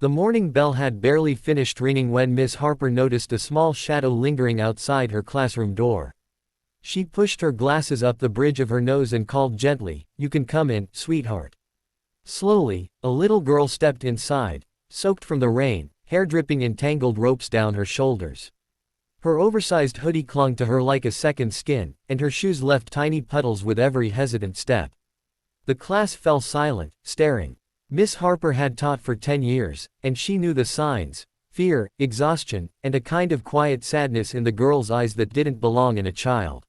The morning bell had barely finished ringing when Miss Harper noticed a small shadow lingering outside her classroom door. She pushed her glasses up the bridge of her nose and called gently, "You can come in, sweetheart." Slowly, a little girl stepped inside, soaked from the rain, hair dripping in tangled ropes down her shoulders. Her oversized hoodie clung to her like a second skin, and her shoes left tiny puddles with every hesitant step. The class fell silent, staring. Miss Harper had taught for 10 years, and she knew the signs: fear, exhaustion, and a kind of quiet sadness in the girl's eyes that didn't belong in a child.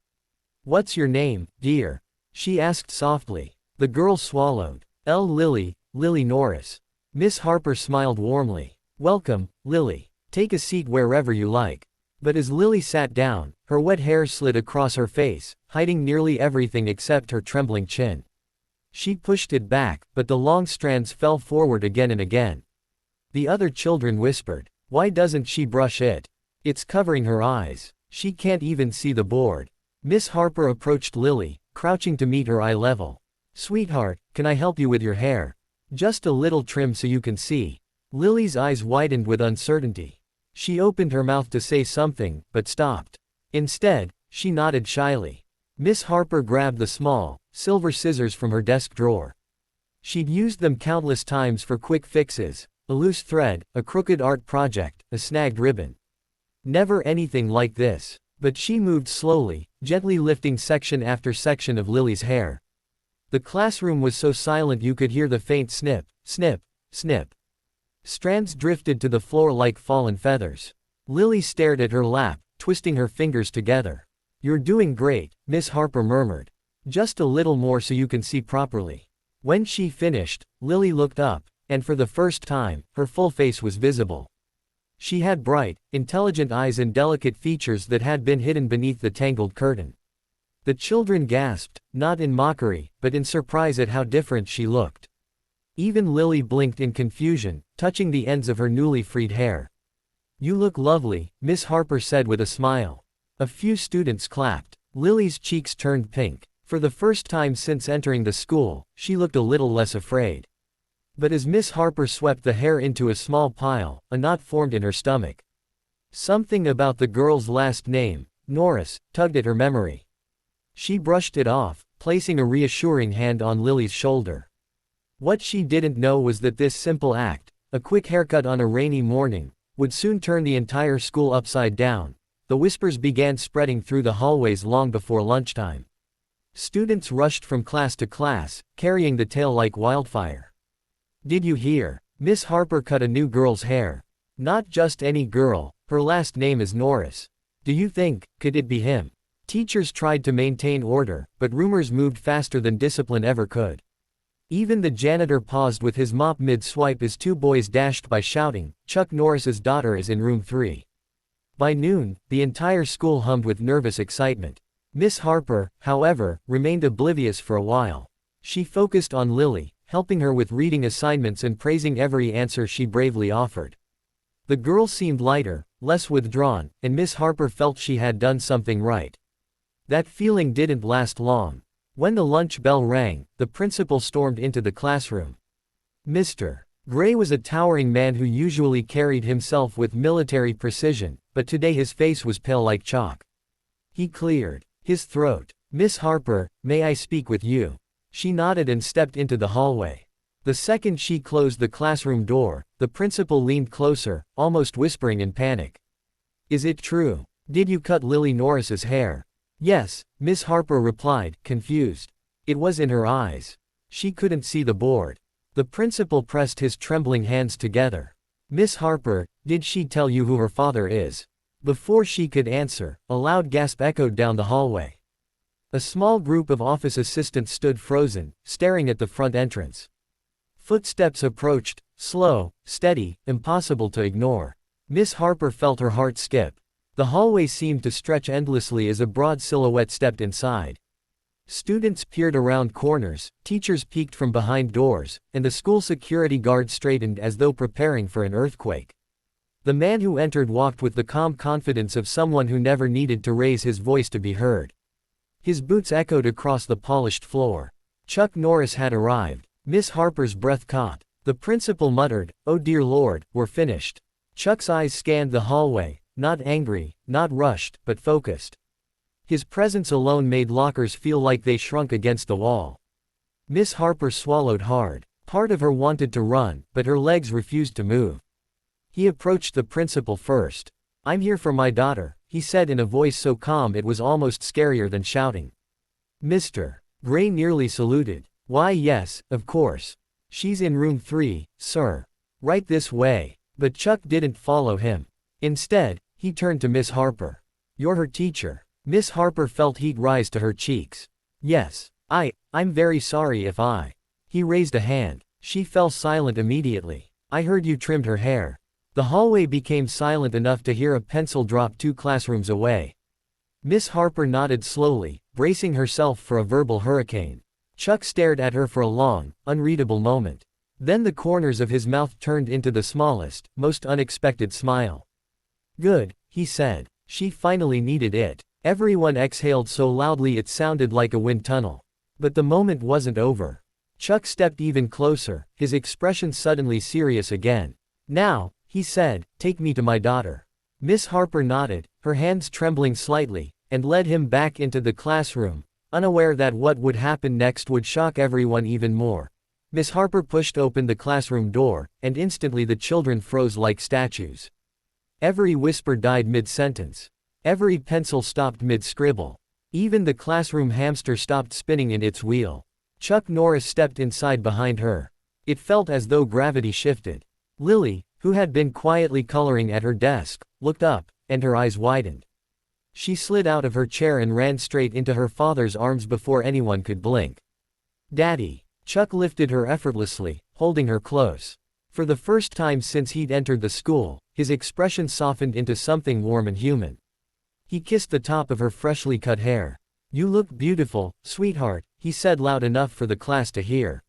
"What's your name, dear?" she asked softly. The girl swallowed. Lily Norris." Miss Harper smiled warmly. "Welcome, Lily. Take a seat wherever you like." But as Lily sat down, her wet hair slid across her face, hiding nearly everything except her trembling chin. She pushed it back, but the long strands fell forward again and again. The other children whispered, "Why doesn't she brush it? It's covering her eyes. She can't even see the board." Miss Harper approached Lily, crouching to meet her eye level. "Sweetheart, can I help you with your hair? Just a little trim so you can see." Lily's eyes widened with uncertainty. She opened her mouth to say something, but stopped. Instead, she nodded shyly. Miss Harper grabbed the small, silver scissors from her desk drawer. She'd used them countless times for quick fixes: a loose thread, a crooked art project, a snagged ribbon. Never anything like this. But she moved slowly, gently lifting section after section of Lily's hair. The classroom was so silent you could hear the faint snip, snip, snip. Strands drifted to the floor like fallen feathers. Lily stared at her lap, twisting her fingers together. "You're doing great," Miss Harper murmured. "Just a little more so you can see properly." When she finished, Lily looked up, and for the first time, her full face was visible. She had bright, intelligent eyes and delicate features that had been hidden beneath the tangled curtain. The children gasped, not in mockery, but in surprise at how different she looked. Even Lily blinked in confusion, touching the ends of her newly freed hair. "You look lovely," Miss Harper said with a smile. A few students clapped. Lily's cheeks turned pink. For the first time since entering the school, she looked a little less afraid. But as Miss Harper swept the hair into a small pile, a knot formed in her stomach. Something about the girl's last name, Norris, tugged at her memory. She brushed it off, placing a reassuring hand on Lily's shoulder. What she didn't know was that this simple act, a quick haircut on a rainy morning, would soon turn the entire school upside down. The whispers began spreading through the hallways long before lunchtime. Students rushed from class to class, carrying the tale like wildfire. "Did you hear? Miss Harper cut a new girl's hair. Not just any girl, her last name is Norris. Do you think, could it be him?" Teachers tried to maintain order, but rumors moved faster than discipline ever could. Even the janitor paused with his mop mid-swipe as two boys dashed by shouting, "Chuck Norris's daughter is in room 3. By noon, the entire school hummed with nervous excitement. Miss Harper, however, remained oblivious for a while. She focused on Lily, helping her with reading assignments and praising every answer she bravely offered. The girl seemed lighter, less withdrawn, and Miss Harper felt she had done something right. That feeling didn't last long. When the lunch bell rang, the principal stormed into the classroom. Mr. Gray was a towering man who usually carried himself with military precision, but today his face was pale like chalk. He cleared his throat. "Miss Harper, may I speak with you?" She nodded and stepped into the hallway. The second she closed the classroom door, the principal leaned closer, almost whispering in panic. "Is it true? Did you cut Lily Norris's hair?" "Yes," Miss Harper replied, confused. It was in her eyes. She couldn't see the board. The principal pressed his trembling hands together. "Miss Harper, did she tell you who her father is?" Before she could answer, a loud gasp echoed down the hallway. A small group of office assistants stood frozen, staring at the front entrance. Footsteps approached, slow, steady, impossible to ignore. Miss Harper felt her heart skip. The hallway seemed to stretch endlessly as a broad silhouette stepped inside. Students peered around corners, teachers peeked from behind doors, and the school security guard straightened as though preparing for an earthquake. The man who entered walked with the calm confidence of someone who never needed to raise his voice to be heard. His boots echoed across the polished floor. Chuck Norris had arrived. Miss Harper's breath caught. The principal muttered, "Oh dear Lord, we're finished." Chuck's eyes scanned the hallway, not angry, not rushed, but focused. His presence alone made lockers feel like they shrunk against the wall. Miss Harper swallowed hard. Part of her wanted to run, but her legs refused to move. He approached the principal first. "I'm here for my daughter," he said in a voice so calm it was almost scarier than shouting. "Mr. Gray nearly saluted. "Why yes, of course. She's in room 3, sir. Right this way." But Chuck didn't follow him. Instead, he turned to Miss Harper. "You're her teacher." Miss Harper felt heat rise to her cheeks. "Yes. I'm very sorry if I." He raised a hand. She fell silent immediately. "I heard you trimmed her hair." The hallway became silent enough to hear a pencil drop 2 classrooms away. Miss Harper nodded slowly, bracing herself for a verbal hurricane. Chuck stared at her for a long, unreadable moment. Then the corners of his mouth turned into the smallest, most unexpected smile. "Good," he said. She finally needed it. Everyone exhaled so loudly it sounded like a wind tunnel. But the moment wasn't over. Chuck stepped even closer, his expression suddenly serious again. "Now," he said, "take me to my daughter." Miss Harper nodded, her hands trembling slightly, and led him back into the classroom, unaware that what would happen next would shock everyone even more. Miss Harper pushed open the classroom door, and instantly the children froze like statues. Every whisper died mid-sentence. Every pencil stopped mid-scribble. Even the classroom hamster stopped spinning in its wheel. Chuck Norris stepped inside behind her. It felt as though gravity shifted. Lily, who had been quietly coloring at her desk, looked up, and her eyes widened. She slid out of her chair and ran straight into her father's arms before anyone could blink. "Daddy." Chuck lifted her effortlessly, holding her close. For the first time since he'd entered the school, his expression softened into something warm and human. He kissed the top of her freshly cut hair. "You look beautiful, sweetheart," he said loud enough for the class to hear.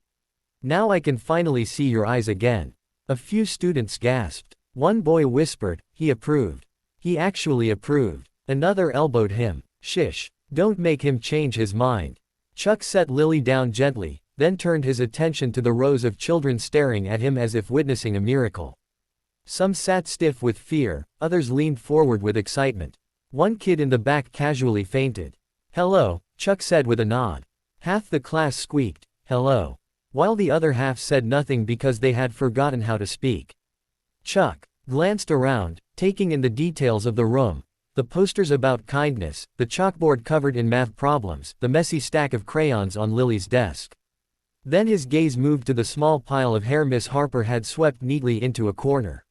"Now I can finally see your eyes again." A few students gasped. One boy whispered, he approved. He actually approved. Another elbowed him. "Shish, don't make him change his mind." Chuck set Lily down gently, then turned his attention to the rows of children staring at him as if witnessing a miracle. Some sat stiff with fear, others leaned forward with excitement. One kid in the back casually fainted. "Hello," Chuck said with a nod. Half the class squeaked, "Hello," while the other half said nothing because they had forgotten how to speak. Chuck glanced around, taking in the details of the room. The posters about kindness, the chalkboard covered in math problems, the messy stack of crayons on Lily's desk. Then his gaze moved to the small pile of hair Miss Harper had swept neatly into a corner.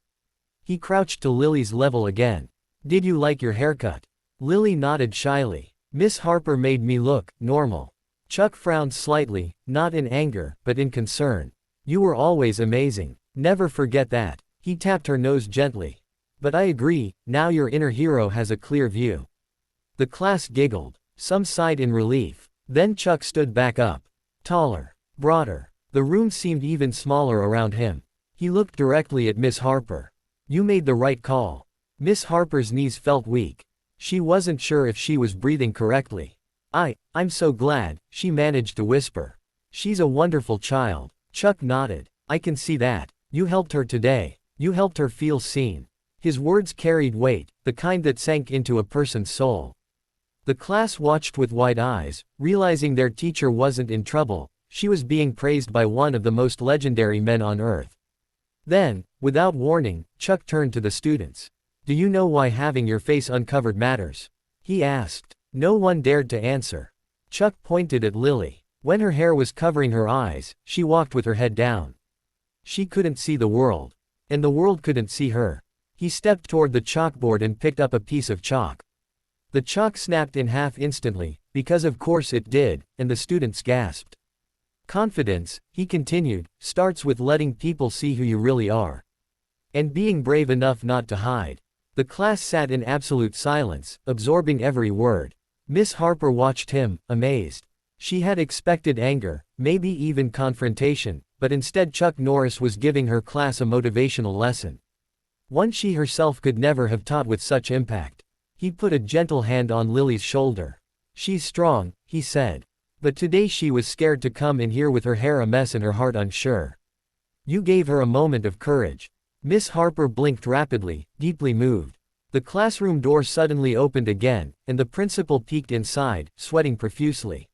He crouched to Lily's level again. "Did you like your haircut?" Lily nodded shyly. "Miss Harper made me look normal." Chuck frowned slightly, not in anger, but in concern. "You were always amazing. Never forget that." He tapped her nose gently. "But I agree, now your inner hero has a clear view." The class giggled. Some sighed in relief. Then Chuck stood back up. Taller. Broader. The room seemed even smaller around him. He looked directly at Miss Harper. "You made the right call." Miss Harper's knees felt weak. She wasn't sure if she was breathing correctly. I'm so glad," she managed to whisper. "She's a wonderful child." Chuck nodded. "I can see that. You helped her today. You helped her feel seen." His words carried weight, the kind that sank into a person's soul. The class watched with wide eyes, realizing their teacher wasn't in trouble. She was being praised by one of the most legendary men on earth. Then, without warning, Chuck turned to the students. "Do you know why having your face uncovered matters?" he asked. No one dared to answer. Chuck pointed at Lily. When her hair was covering her eyes, she walked with her head down. She couldn't see the world. And the world couldn't see her. He stepped toward the chalkboard and picked up a piece of chalk. The chalk snapped in half instantly, because of course it did, and the students gasped. "Confidence," he continued, "starts with letting people see who you really are. And being brave enough not to hide." The class sat in absolute silence, absorbing every word. Miss Harper watched him, amazed. She had expected anger, maybe even confrontation, but instead Chuck Norris was giving her class a motivational lesson. One she herself could never have taught with such impact. He put a gentle hand on Lily's shoulder. "She's strong," he said. But today she was scared to come in here with her hair a mess and her heart unsure. You gave her a moment of courage. Miss Harper blinked rapidly, deeply moved. The classroom door suddenly opened again, and the principal peeked inside, sweating profusely.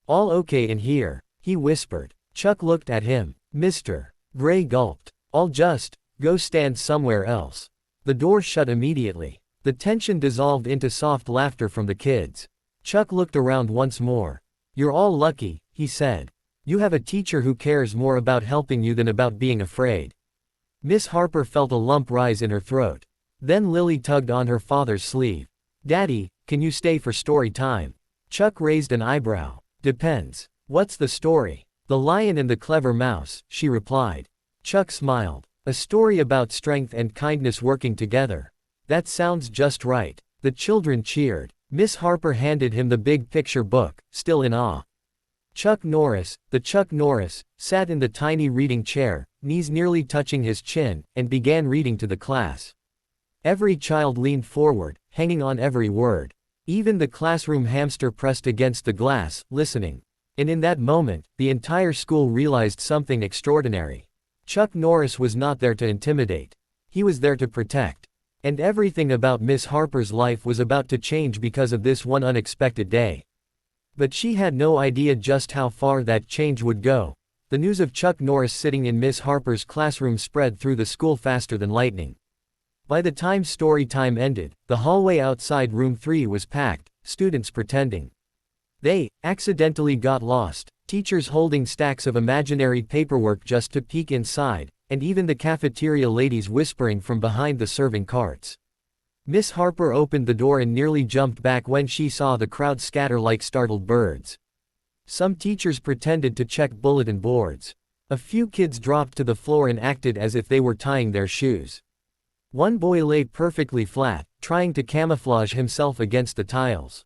"All okay in here?" he whispered. Chuck looked at him. "Mr. Gray gulped. "I'll just go stand somewhere else." The door shut immediately. The tension dissolved into soft laughter from the kids. Chuck looked around once more. "You're all lucky," he said. "You have a teacher who cares more about helping you than about being afraid." Miss Harper felt a lump rise in her throat. Then Lily tugged on her father's sleeve. "Daddy, can you stay for story time?" Chuck raised an eyebrow. "Depends. What's the story?" "The Lion and the Clever Mouse," she replied. Chuck smiled. "A story about strength and kindness working together. That sounds just right." The children cheered. Miss Harper handed him the big picture book, still in awe. Chuck Norris, sat in the tiny reading chair, knees nearly touching his chin, and began reading to the class. Every child leaned forward, hanging on every word. Even the classroom hamster pressed against the glass, listening. And in that moment, the entire school realized something extraordinary. Chuck Norris was not there to intimidate. He was there to protect. And everything about Miss Harper's life was about to change because of this one unexpected day. But she had no idea just how far that change would go. The news of Chuck Norris sitting in Miss Harper's classroom spread through the school faster than lightning. By the time story time ended, the hallway outside room 3 was packed, students pretending they accidentally got lost, teachers holding stacks of imaginary paperwork just to peek inside, and even the cafeteria ladies whispering from behind the serving carts. Miss Harper opened the door and nearly jumped back when she saw the crowd scatter like startled birds. Some teachers pretended to check bulletin boards. A few kids dropped to the floor and acted as if they were tying their shoes. One boy lay perfectly flat, trying to camouflage himself against the tiles.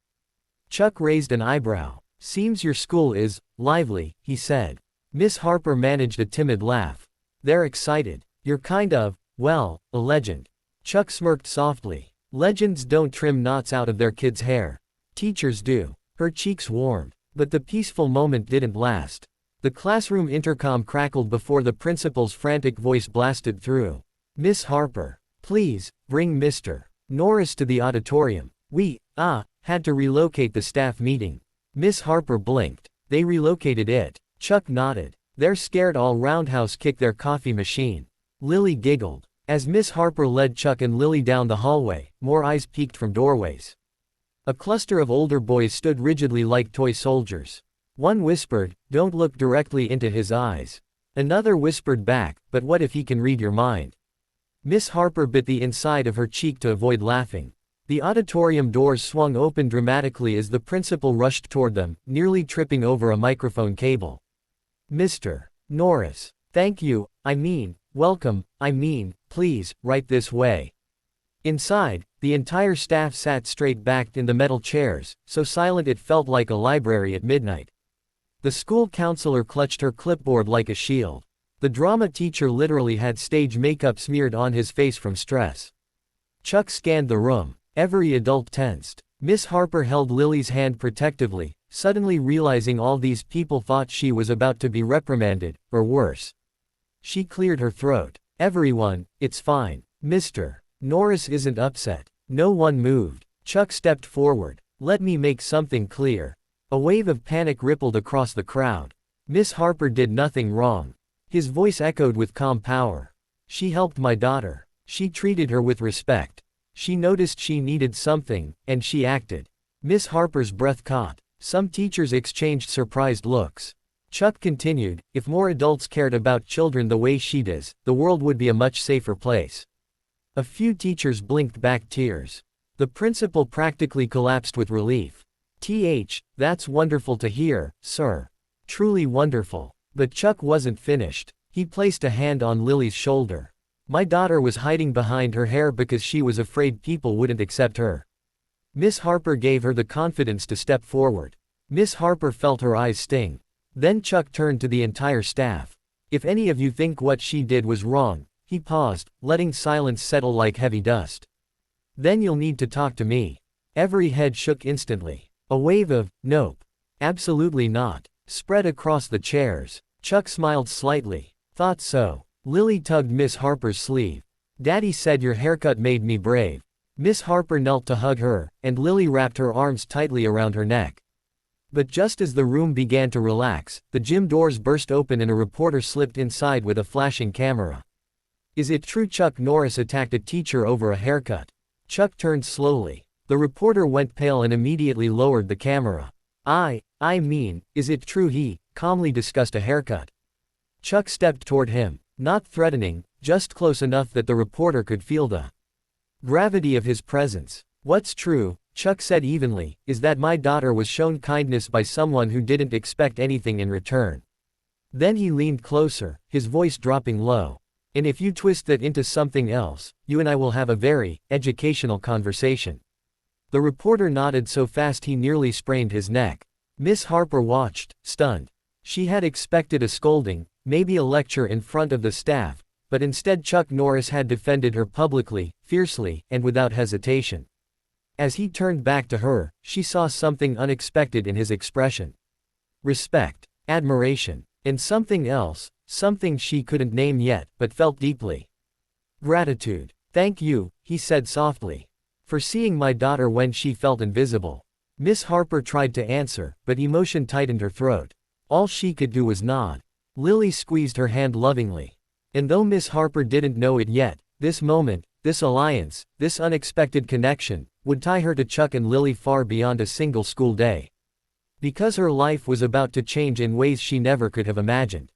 Chuck raised an eyebrow. "Seems your school is lively," he said. Miss Harper managed a timid laugh. "They're excited. You're kind of, well, a legend." Chuck smirked softly. "Legends don't trim knots out of their kids' hair. Teachers do." Her cheeks warmed. But the peaceful moment didn't last. The classroom intercom crackled before the principal's frantic voice blasted through. "Miss Harper, please, bring Mr. Norris to the auditorium. We, had to relocate the staff meeting." Miss Harper blinked. "They relocated it." Chuck nodded. "They're scared I'll roundhouse kick their coffee machine." Lily giggled. As Miss Harper led Chuck and Lily down the hallway, more eyes peeked from doorways. A cluster of older boys stood rigidly like toy soldiers. One whispered, "Don't look directly into his eyes." Another whispered back, "But what if he can read your mind?" Miss Harper bit the inside of her cheek to avoid laughing. The auditorium doors swung open dramatically as the principal rushed toward them, nearly tripping over a microphone cable. "Mr. Norris, thank you, welcome, please, right this way." Inside, the entire staff sat straight-backed in the metal chairs, so silent it felt like a library at midnight. The school counselor clutched her clipboard like a shield. The drama teacher literally had stage makeup smeared on his face from stress. Chuck scanned the room. Every adult tensed. Miss Harper held Lily's hand protectively, suddenly realizing all these people thought she was about to be reprimanded, or worse. She cleared her throat. "Everyone, it's fine. Mr. Norris isn't upset." No one moved. Chuck stepped forward. "Let me make something clear." A wave of panic rippled across the crowd. Miss Harper did nothing wrong. His voice echoed with calm power. "She helped my daughter. She treated her with respect. She noticed she needed something, and she acted." Miss Harper's breath caught. Some teachers exchanged surprised looks. Chuck continued, "If more adults cared about children the way she does, the world would be a much safer place." A few teachers blinked back tears. The principal practically collapsed with relief. That's wonderful to hear, sir. Truly wonderful." But Chuck wasn't finished. He placed a hand on Lily's shoulder. "My daughter was hiding behind her hair because she was afraid people wouldn't accept her." Miss Harper gave her the confidence to step forward. Miss Harper felt her eyes sting. Then Chuck turned to the entire staff. "If any of you think what she did was wrong," he paused, letting silence settle like heavy dust, "then you'll need to talk to me." Every head shook instantly. A wave of, "Nope. Absolutely not," spread across the chairs. Chuck smiled slightly. Thought so. Lily tugged Miss Harper's sleeve. Daddy said your haircut made me brave. Miss Harper knelt to hug her, and Lily wrapped her arms tightly around her neck. But just as the room began to relax, the gym doors burst open and a reporter slipped inside with a flashing camera. Is it true Chuck Norris attacked a teacher over a haircut? Chuck turned slowly. The reporter went pale and immediately lowered the camera. I mean, is it true he calmly discussed a haircut? Chuck stepped toward him, not threatening, just close enough that the reporter could feel the gravity of his presence. What's true, Chuck said evenly, is that my daughter was shown kindness by someone who didn't expect anything in return. Then he leaned closer, his voice dropping low. And if you twist that into something else, you and I will have a very educational conversation. The reporter nodded so fast he nearly sprained his neck. Miss Harper watched, stunned. She had expected a scolding, maybe a lecture in front of the staff, but instead Chuck Norris had defended her publicly, fiercely, and without hesitation. As he turned back to her, she saw something unexpected in his expression. Respect, admiration, and something else, something she couldn't name yet, but felt deeply. Gratitude. Thank you, he said softly, for seeing my daughter when she felt invisible. Miss Harper tried to answer, but emotion tightened her throat. All she could do was nod. Lily squeezed her hand lovingly. And though Miss Harper didn't know it yet, this moment, this alliance, this unexpected connection, would tie her to Chuck and Lily far beyond a single school day. Because her life was about to change in ways she never could have imagined.